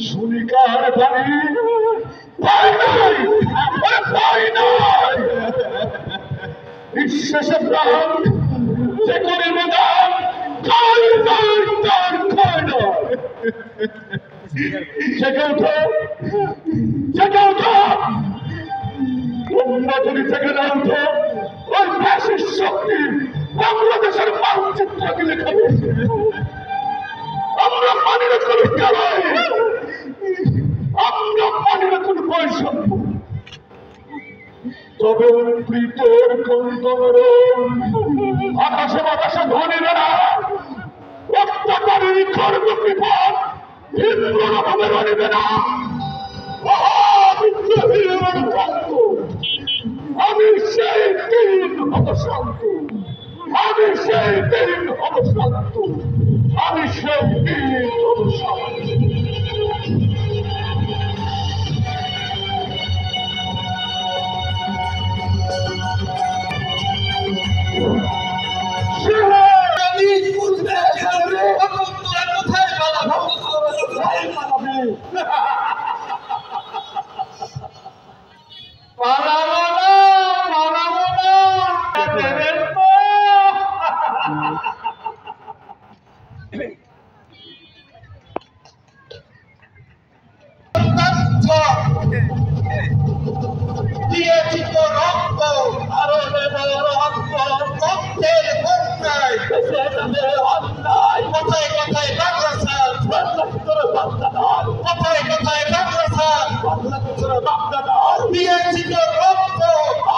শুনিকার বাণী বিশ্বাসে প্রাণ যে করে মেদান জেগে উঠো জেগে উঠো তোমরা যদি জেগে না উঠো ওই ফ্যাসিস্ট শক্তি বাংলাদেশের মানচিত্রকে লেখাবে আমরা মানি না কোনো বিদ্যালয় আমরা মানি না কোনো বৈষম্য তবে প্রীতের কন্দর আকাশে বাতাসে ধ্বনি বেড়া অত্যাচারী খর্গ বিপদ হিন্দুভাবে রণিবে না আমি সেই দিন হব শান্ত আমি সেই দিন হব শান্ত আমি সেই দিন হব শান্ত দিয়েছি তো রক্ত আরো দেব রক্ত রক্তের বন্যায় অন্যায় কোথায় কোথায় বাংলাদেশ কোথায় কোথায় বাংলাদেশ দিয়েছি তো রক্ত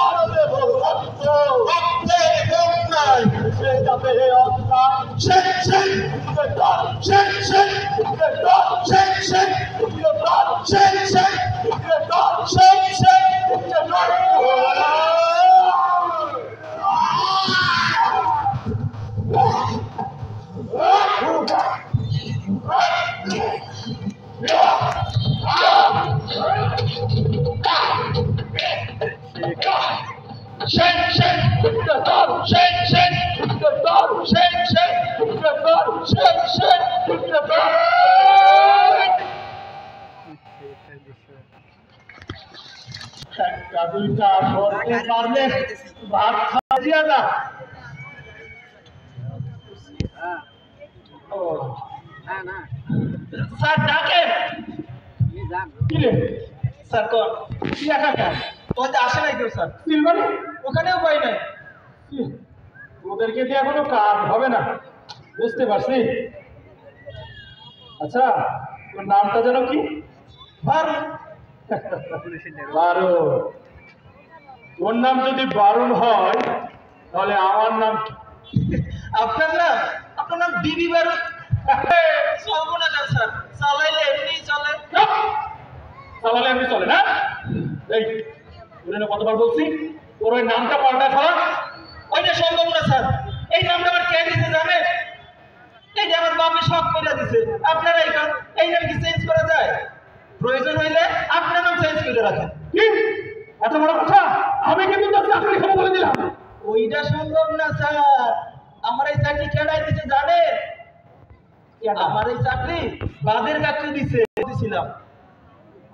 আরো দেব রক্ত রক্তের বন্যায় সে যাবে অন্যায় শেখ শেখ শেখ শেখ শেখ শেখ শেখ শেখ শেখ শেখ একটা দুইটা করতে পারলে ভাত খাওয়া দিয়া না স্যার ডাকে স্যার কোন কি একা কেন ওতে আসে নাই কেউ স্যার সিলভারি ওখানেও পাই নাই ওদেরকে দিয়ে এখনো কাজ হবে না বুঝতে পারছি আচ্ছা তোর নামটা যেন কি বারুণ ওর নাম যদি বারুণ হয় তাহলে আমার নাম আপনার নাম বিবি বারুণ চলবো না কেন স্যার চালাইলে এমনি চলে চালালে এমনি চলে না এই কতবার বলছি তোর ওই নামটা পাল্টা খাওয়া ওইটা সম্ভব না স্যার এই নামটা আমার কে দিতে জানে এই যে আমার বাপে শখ করে দিছে আপনারা এই নাম কি চেঞ্জ করা যায় প্রয়োজন হইলে আপনার নাম চেঞ্জ করে রাখেন কি এত বড় কথা আমি কিন্তু তোর চাকরি খবর বলে দিলাম ওইটা সম্ভব না স্যার আমার এই চাকরি কেডাই দিতে জানে আমার এই চাকরি বাদের চাকরি দিছিলাম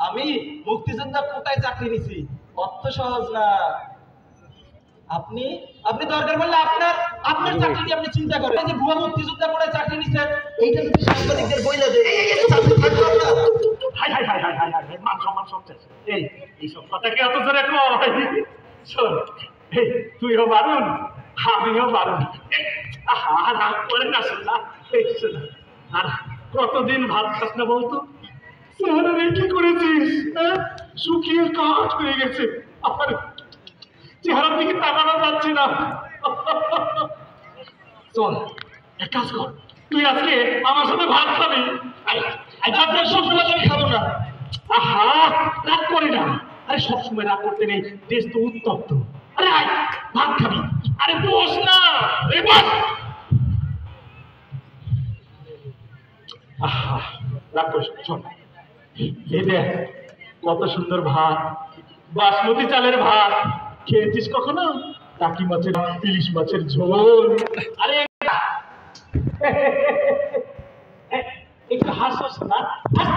আমি মুক্তিযোদ্ধা কোটায় চাকরি নিছি অত সহজ না আপনি দরকার বললে আপনার চাকরি নিয়ে আপনি চিন্তা করেন এই যে ভুয়া মুক্তিযোদ্ধা কোটায় চাকরি নিছেন এইটা যদি সাংবাদিকদের বইলে দেয় চাকরি থাকবে না high high high high high high মান সম্মান সব শেষ এই সব কথা কি এত জোরে কয় শোন তুইও বারুণ আমিও বারুণ আর রাগ করে না শোনা আর কতদিন ভাত খাস না বলতো চেহারা কি করেছিস শুকিয়ে কাঠ হয়ে গেছে আমার চেহারার দিকে তাকানো যাচ্ছে না চল এক কাজ কর তুই আজকে আমার সাথে ভাত খাবি সবসময় আমি খাবো না আহা রাগ করি না আরে সবসময় রাগ করতে নেই, দেশ তো উত্তপ্ত। আরে আয়, ভাত খাবি? আরে বস না, এই বস। আহা, রাগ করিস না, শোন। এই দেখ কত সুন্দর ভাত, বাসমতি চালের ভাত। খেয়েছিস কখনো? টাকি মাছের, ইলিশ মাছের ঝোল। আরে একটু হাসিস না, হাস।